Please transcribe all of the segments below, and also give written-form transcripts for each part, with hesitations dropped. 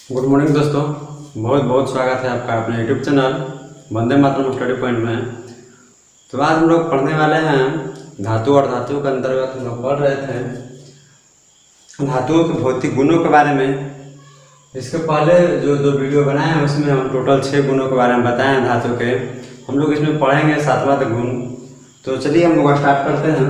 Good morning दोस्तों, बहुत बहुत स्वागत है आपका अपने YouTube channel Vande Mataram study point में। तो आज हम लोग पढ़ने वाले हैं धातु और धातु के अंतर्गत हम लोग पढ़ रहे थे धातुओं के भौतिक गुणों के बारे में। इसके पहले जो दो वीडियो बनाए हैं उसमें हम टोटल 6 गुणों के बारे में बताए हैं धातु के। हम लोग इसमें पढ़ेंगे 7वां गुण। तो चलिए हम लोग स्टार्ट करते हैं।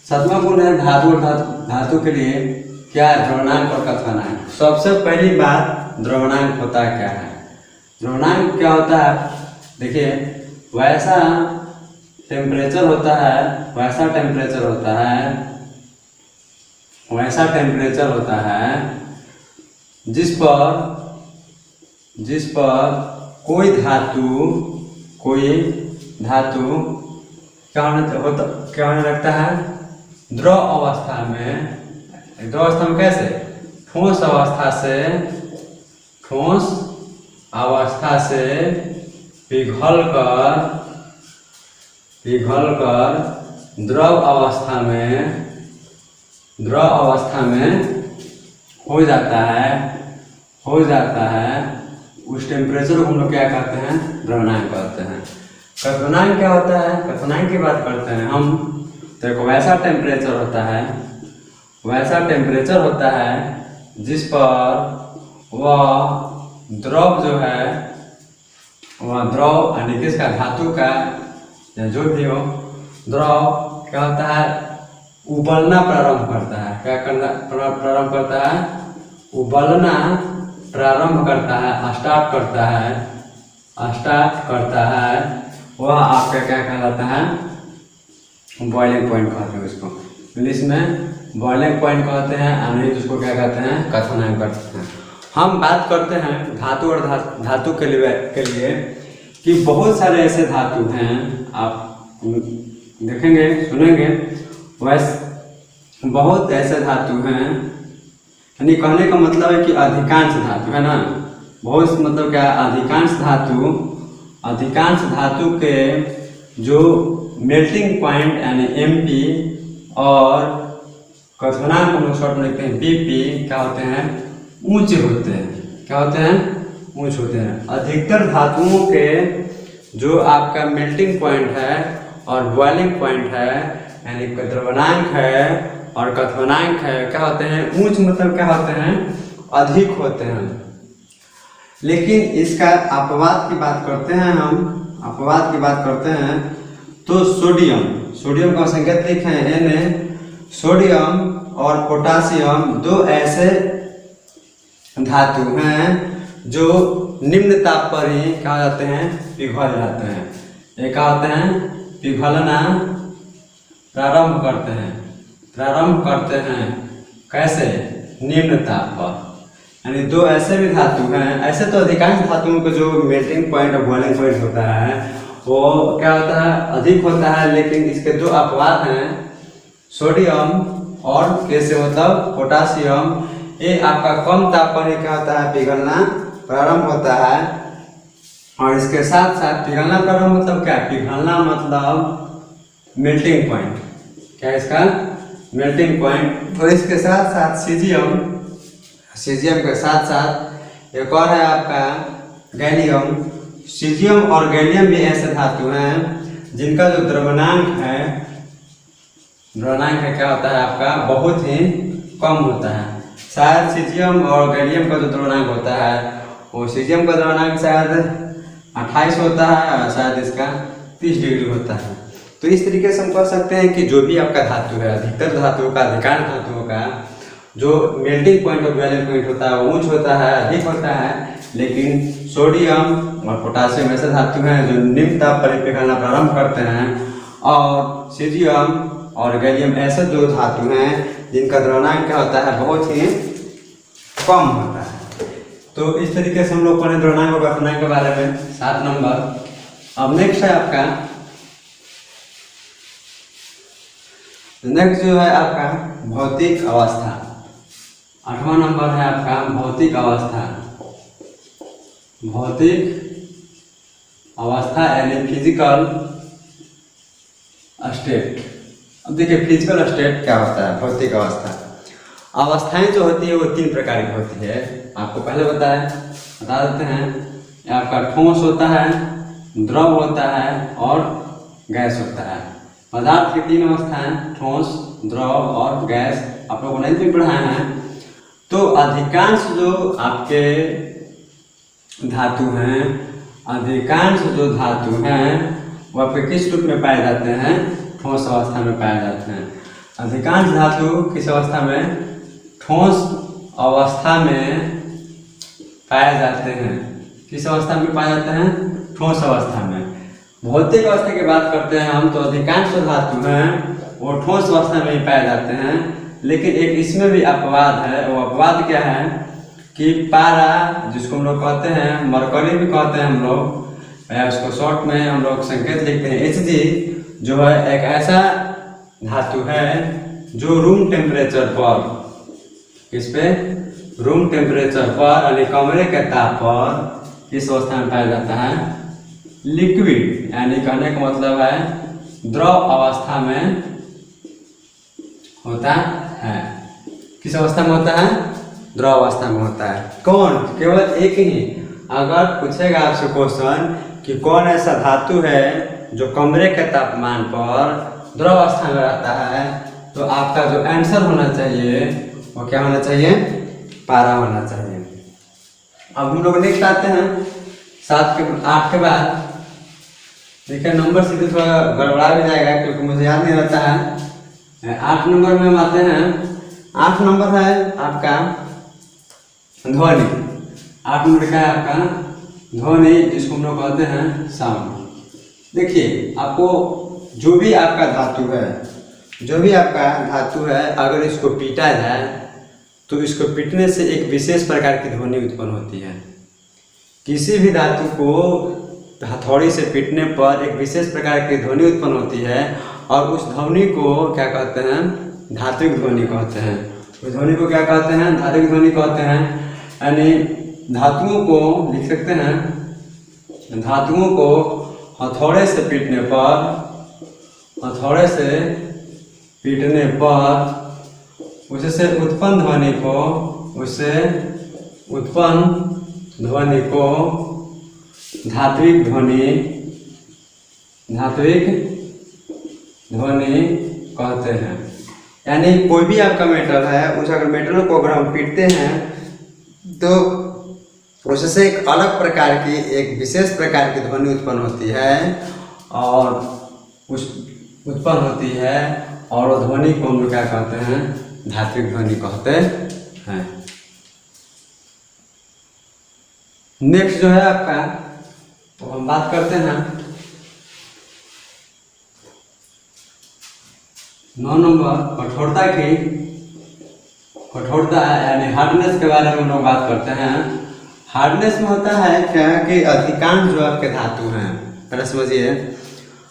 7वां गुण है धातु और धातु के लिए क्या है? द्रव्यमानक और कथनांक। सबसे पहली बात, द्रव्यमानक होता क्या है? द्रव्यमानक क्या होता है? देखिए, वैसा टेम्परेचर होता है जिस पर कोई धातु क्या होने लगता है? द्रव अवस्था में कैसे? ठोस अवस्था से पिघल कर द्रव अवस्था में हो जाता है। उस टेम्परेचर को हम लोग क्या कहते हैं? द्रव्यमानक कहते हैं। कथनांक क्या होता है? कथनांक की बात करते हैं हम। तो एक वैसा टेम्परेचर होता है जिस पर वह द्रव जो है, वह द्रव यानी कि इसका धातु का या जो भी हो, द्रव क्या होता है? उबलना प्रारंभ करता है। क्या करना प्रारंभ करता है? उबलना प्रारंभ करता है, स्टार्ट करता है। वह आपका क्या कहलाता है? बॉइलिंग पॉइंट कहते हैं उसको। इंग्लिश में बॉइलिंग पॉइंट कहते हैं, नहीं तो उसको क्या कहते हैं? कथनांक कहते हैं। हम बात करते हैं धातु और धातु के लिए कि बहुत सारे ऐसे धातु हैं, आप देखेंगे सुनेंगे, वैसे बहुत ऐसे धातु हैं। यानी कहने का मतलब है कि अधिकांश धातु है ना, बहुत मतलब क्या? अधिकांश धातु के जो मेल्टिंग पॉइंट यानी MP और कथनांक हम लोग शॉर्ट में लिखते हैं BP, क्या होते हैं? ऊंचे होते हैं। क्या होते हैं? ऊंचे होते हैं। अधिकतर धातुओं के जो आपका मेल्टिंग पॉइंट है और बॉइलिंग पॉइंट है, यानी द्रव्यमानक है और कथनांक है, क्या होते हैं? ऊंच मतलब क्या होते हैं? अधिक होते हैं। लेकिन इसका अपवाद की बात करते हैं तो सोडियम का संकेत लिखे हैं Na। सोडियम और पोटासियम दो ऐसे धातु हैं जो निम्न ताप पर ही क्या हो जाते हैं? पिघल जाते हैं। ये क्या होते हैं? पिघलना प्रारंभ करते हैं। कैसे? निम्न ताप पर। यानी दो ऐसे भी धातु हैं। ऐसे तो अधिकांश धातुओं का जो मेल्टिंग पॉइंट और बॉइलिंग पॉइंट होता है वो क्या होता है? अधिक होता है। लेकिन इसके दो अपवाद हैं, सोडियम और कैसे मतलब पोटासियम। ये आपका कम ताप पर क्या होता है? पिघलना प्रारंभ होता है। और इसके साथ साथ पिघलना प्रारंभ मतलब क्या? पिघलना मतलब मेल्टिंग पॉइंट। क्या इसका? Melting point. और इसके साथ साथ सीजियम के साथ साथ एक और है आपका गैलियम। सीजियम और गैलियम भी ऐसे धातु हैं जिनका जो द्रव्यमानक है क्या होता है आपका? बहुत ही कम होता है। शायद सीजियम और गैलियम का जो द्रव्यमानक होता है, वो सीजियम का द्रव्यमानक शायद 28 होता है और शायद इसका 30 डिग्री होता है। तो इस तरीके से हम कह सकते हैं कि जो भी आपका धातु है, अधिकतर धातुओं का, अधिकांश धातुओं का जो मेल्टिंग पॉइंट और बॉइलिंग पॉइंट होता है वो ऊंच होता है, अधिक होता है। लेकिन सोडियम और पोटासियम ऐसे धातु हैं जो निम्न ताप पर पिघलना प्रारंभ करते हैं। और सीजियम और गैलियम ऐसे दो धातु हैं जिनका द्रव्यमानक क्या होता है? बहुत ही कम होता है। तो इस तरीके से हम लोग पढ़े द्रव्यमानक और कथनांक के बारे में 7 नंबर। अब नेक्स्ट है आपका, नेक्स्ट जो है आपका भौतिक अवस्था। 8वां नंबर है आपका भौतिक अवस्था यानी फिजिकल स्टेट। अब देखिए फिजिकल स्टेट क्या होता है, भौतिक अवस्था। अवस्थाएं जो होती है वो 3 प्रकार की होती है, आपको पहले बता देते हैं। आपका ठोस होता है, द्रव होता है और गैस होता है। पदार्थ की 3 अवस्थाएं, ठोस, द्रव और गैस, आप लोगों ने भी पढ़ाए हैं। तो अधिकांश जो आपके धातु हैं, अधिकांश जो धातु हैं वो आपके किस रूप में पाए जाते हैं? ठोस अवस्था में पाए जाते हैं। अधिकांश धातु किस अवस्था में? ठोस अवस्था में पाए जाते हैं। किस अवस्था में पाए जाते हैं? ठोस अवस्था में। भौतिक अवस्था की बात करते हैं हम, तो अधिकांश धातु हैं वो ठोस अवस्था में ही पाए जाते हैं। लेकिन एक इसमें भी अपवाद है। वो अपवाद क्या है कि पारा, जिसको हम लोग कहते हैं, मरकरी भी कहते हैं हम लोग, या उसको शॉर्ट में हम लोग संकेत लिखते हैं Hg, जो है एक ऐसा धातु है जो रूम टेम्परेचर पर, किस पे? रूम टेम्परेचर पर यानी कमरे के ताप पर किस अवस्था में पाया जाता है? लिक्विड, यानी कहने का मतलब है द्रव अवस्था में होता है। किस अवस्था में होता है? द्रव अवस्था में होता है। कौन? केवल एक ही। अगर पूछेगा आपसे क्वेश्चन कि कौन ऐसा धातु है जो कमरे के तापमान पर द्रव अवस्था में रहता है, तो आपका जो आंसर होना चाहिए वो क्या होना चाहिए? पारा होना चाहिए। अब हम लोग नेक्स्ट आते हैं 8 के बाद। देखिए नंबर सीधे थोड़ा गड़बड़ा भी जाएगा क्योंकि मुझे याद नहीं रहता है। 8 नंबर में हम आते हैं। 8 नंबर है आपका ध्वनि। 8 नंबर का है आपका ध्वनि, जिसको हम लोग कहते हैं साउंड। देखिए आपको जो भी आपका धातु है, अगर इसको पीटा जाए तो इसको पीटने से एक विशेष प्रकार की ध्वनि उत्पन्न होती है। किसी भी धातु को हथौड़ी से पीटने पर एक विशेष प्रकार की ध्वनि उत्पन्न होती है, और उस ध्वनि को क्या कहते हैं? धात्विक ध्वनि कहते हैं। उस ध्वनि को क्या कहते हैं? धात्विक ध्वनि कहते हैं। यानी धातुओं को लिख सकते हैं, धातुओं को हथौड़े से पीटने पर उससे उत्पन्न ध्वनि को धात्विक ध्वनि कहते हैं। यानी कोई भी आपका मेटल है, उस अगर मेटल को अगर हम पीटते हैं तो उससे एक अलग प्रकार की, एक विशेष प्रकार की ध्वनि उत्पन्न होती है, और और वो ध्वनि को हम लोग क्या कहते हैं? धात्विक ध्वनि कहते हैं। नेक्स्ट जो है आपका, तो हम बात करते हैं 9 नंबर कठोरता की। कठोरता यानी हार्डनेस के बारे में हम लोग बात करते हैं। हार्डनेस में होता है क्या कि अधिकांश जो आपके धातु हैं, पहले समझिए,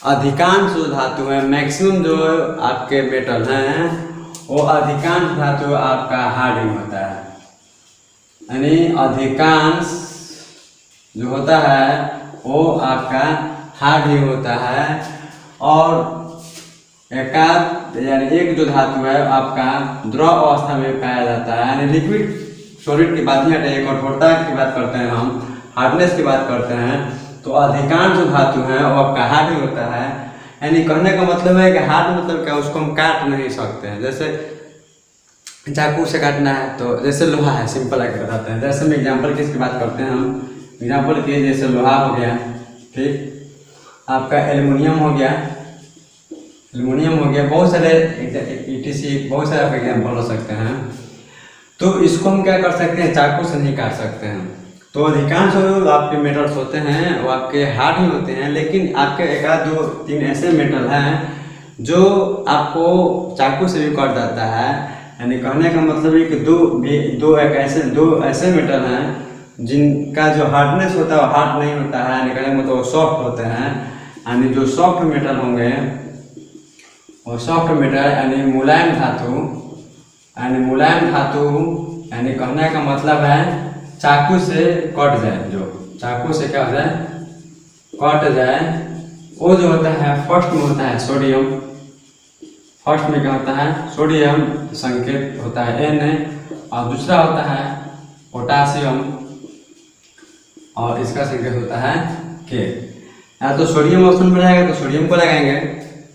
अधिकांश जो धातु हैं, मैक्सिमम जो आपके मेटल हैं, वो अधिकांश धातु आपका हार्ड ही होता है। यानी अधिकांश जो होता है वो आपका हार्ड ही होता है, और यानी एक जो धातु है आपका द्रव अवस्था में पाया जाता है। यानी लिक्विड सॉलिड की बात ही हटे, कठोरता की बात करते हैं हम, हार्डनेस की बात करते हैं, तो अधिकांश जो धातु है वो आपका हार्ड ही होता है। यानी कहने का मतलब है कि हार्ड मतलब क्या? उसको हम काट नहीं सकते हैं। जैसे चाकू से काटना है, तो जैसे लोहा है, सिंपल आके बताते हैं। जैसे हम एग्जाम्पल किसकी बात करते हैं? हम एग्जाम्पल के जैसे लोहा हो गया, ठीक, आपका एल्युमिनियम हो गया, बहुत सारे ETC, बहुत सारे आप एग्जाम्पल हो सकते हैं। तो इसको हम क्या कर सकते हैं? चाकू से नहीं काट सकते हैं। तो अधिकांश जो आपके मेटल्स होते हैं वो आपके हार्ड ही होते हैं, लेकिन आपके 1-2-3 ऐसे मेटल हैं जो आपको चाकू से भी कट जाता है। यानी कहने का मतलब है कि दो ऐसे मेटल हैं जिनका जो हार्डनेस होता है वो हार्ड नहीं होता है, यानी कहने का मतलब वो सॉफ्ट होते हैं। यानी जो सॉफ्ट मेटल होंगे वो सॉफ्ट मेटल यानी मुलायम धातु, यानी कहने का मतलब है चाकू से कट जाए, जो चाकू से क्या हो जाए? कट जाए, वो जो होता है फर्स्ट में होता है सोडियम, फर्स्ट में क्या होता है सोडियम, संकेत होता है Na, और दूसरा होता है पोटासियम और इसका संकेत होता है K। या तो सोडियम ऑप्शन में रहेगा तो सोडियम को लगाएंगे,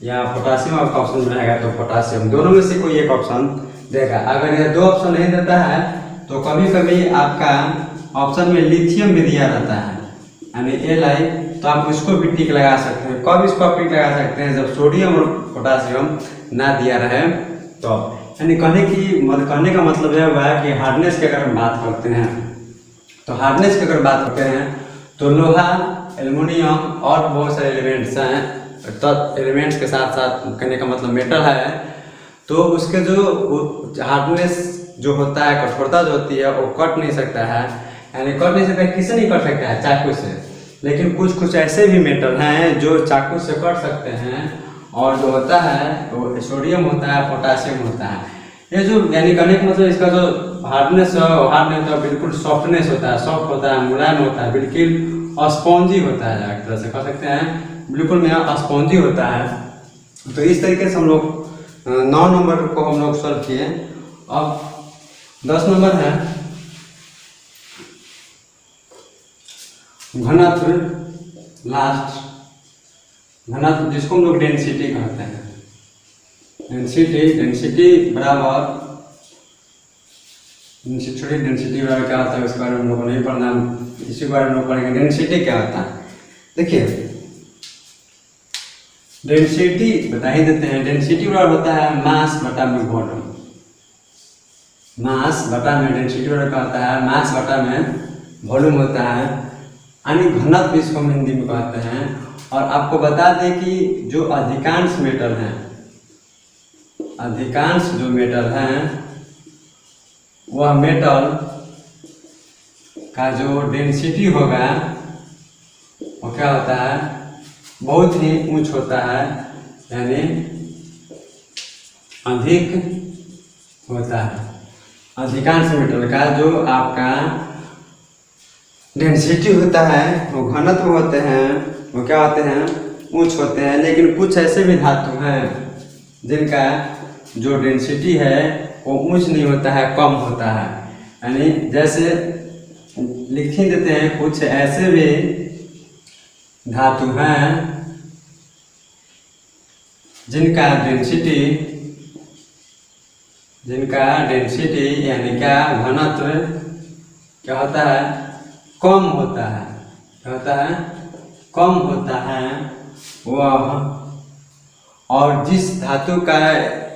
या पोटासियम आपका ऑप्शन में रहेगा तो पोटासियम, दोनों में से कोई एक ऑप्शन देगा। अगर ये दो ऑप्शन नहीं देता है तो कभी कभी आपका ऑप्शन में लिथियम भी दिया रहता है यानी Li, तो आप उसको भी टिक लगा सकते हैं। कब इसको टिक लगा सकते हैं जब सोडियम और पोटासियम ना दिया रहे तो। यानी कहने का मतलब यह हुआ है कि हार्डनेस की अगर हम बात करते हैं तो हार्डनेस की अगर बात करते हैं तो लोहा, एल्युमिनियम और बहुत सारे एलिमेंट्स हैं, तो एलिमेंट्स के साथ साथ कहने का मतलब मेटल है, तो उसके जो हार्डनेस जो होता है, कठोरता जो होती है वो कट नहीं सकता है। यानी कट नहीं सकता, किससे नहीं कट सकता है? चाकू से। लेकिन कुछ ऐसे भी मेटल हैं जो चाकू से कट सकते हैं, और जो होता है वो सोडियम होता है, पोटासियम होता है। ये जो यानी कहने का मतलब इसका जो हार्डनेस होता है बिल्कुल सॉफ्टनेस होता है, सॉफ्ट होता है, मुलायम होता है, बिल्कुल स्पॉन्जी होता है, एक तरह से कह सकते हैं बिल्कुल मेरा स्पॉन्जी होता है। तो इस तरीके से हम लोग 9 नंबर को हम लोग सॉल्व किए। अब 10 नंबर है घनत्व, लास्ट घनत्व जिसको हम लोग डेंसिटी कहते हैं। डेंसिटी बराबर डेंसिटी बराबर क्या होता है उसके बारे में हम लोग को नहीं पढ़ना, इसी बारे में लोग पढ़ेंगे। डेंसिटी क्या होता है देखिए, डेंसिटी बता ही देते हैं। डेंसिटी बराबर होता है मास बटा में वॉल्यूम। मास बटा में डेंसिटी बराबर क्या होता है? मास बटा में वॉल्यूम होता है, यानी घनत्व इसको हम हिंदी में कहते हैं। और आपको बता दें कि जो अधिकांश मेटल हैं, अधिकांश जो मेटल हैं वह मेटल का जो डेंसिटी होगा वो क्या होता है? बहुत ही ऊंच होता है, यानी अधिक होता है। अधिकांश मेटल का जो आपका डेंसिटी होता है, वो घनत्व होते हैं, वो क्या होते हैं? ऊंच होते हैं। लेकिन कुछ ऐसे भी धातु हैं जिनका जो डेंसिटी है वो ऊंच नहीं होता है, कम होता है। यानी जैसे लिख ही देते हैं, कुछ ऐसे भी धातु हैं जिनका डेंसिटी यानी क्या घनत्व क्या होता है? कम होता है। क्या होता है? कम होता है वह। और जिस धातु का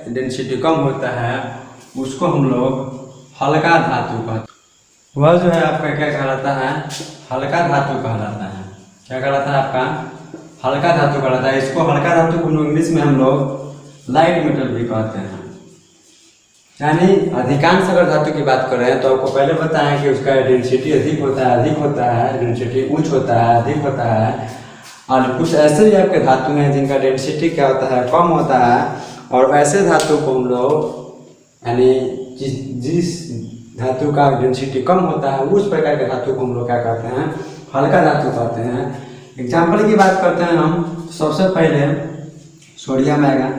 डेंसिटी कम होता है उसको हम लोग हल्का धातु कहते हैं। वह जो है आपका क्या कहलाता है? हल्का धातु कहलाता है। क्या कहलाता है आपका? हल्का धातु कहलाता है। इसको हल्का धातु को इंग्लिश में हम लोग लाइट मेटल भी कहते हैं। यानी अधिकांश अगर धातु की बात कर रहे हैं तो आपको पहले बताएं कि उसका डेंसिटी अधिक होता है, डेंसिटी उच्च होता है, अधिक होता है। और कुछ ऐसे भी आपके धातु हैं जिनका डेंसिटी क्या होता है? कम होता है। और वैसे धातु को हम लोग यानी जिस धातु का डेंसिटी कम होता है उस प्रकार के धातु को हम लोग क्या कहते हैं? हल्का धातु कहते हैं। एग्जाम्पल की बात करते हैं हम, सबसे पहले सोडियम आएगा।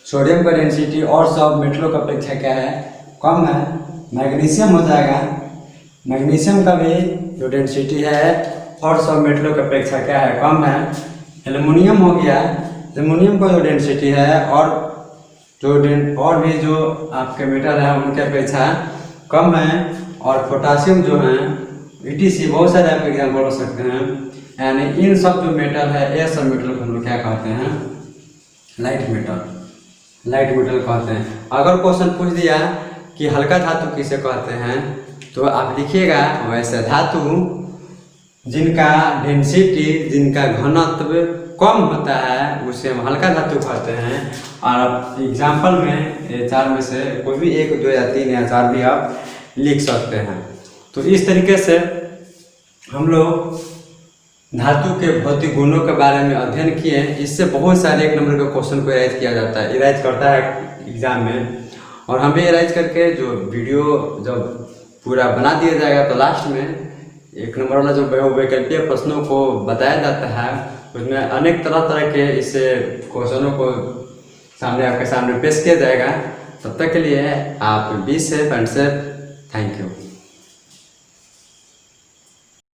सोडियम का डेंसिटी और सब मेटलों की अपेक्षा क्या है? कम है। मैग्नीशियम हो जाएगा। मैग्नीशियम का भी जो डेंसिटी है और सब मेटलों की अपेक्षा क्या है? कम है। एल्युमिनियम हो गया। एल्युमिनियम का जो डेंसिटी है और भी जो आपके मेटल है उनके अपेक्षा कम है। और पोटासियम जो है ETC बहुत सारे आप एग्जाम्पल हो सकते हैं। यानी इन सब जो मेटल है ये सब मेटल को हम लोग क्या कहते हैं? लाइट मेटल कहते हैं। अगर क्वेश्चन पूछ दिया कि हल्का धातु किसे कहते हैं तो आप लिखिएगा वैसे धातु जिनका डेंसिटी, जिनका घनत्व कम होता है उसे हम हल्का धातु कहते हैं। और एग्जाम्पल में ये 4 में से कोई भी 1, 2 या 3 या 4 भी आप लिख सकते हैं। तो इस तरीके से हम लोग धातु के भौतिक गुणों के बारे में अध्ययन किए। इससे बहुत सारे 1 नंबर के क्वेश्चन को इराइज किया जाता है, इराइज करता है एग्जाम में। और हम भी इराइज करके जो वीडियो जब पूरा बना दिया जाएगा तो लास्ट में 1 नंबर वाला जो वैकल्पिक प्रश्नों को बताया जाता है उसमें अनेक तरह के इससे क्वेश्चनों को सामने आपके सामने पेश किया जाएगा। तब तक के लिए आप be safe and safe. Thank you.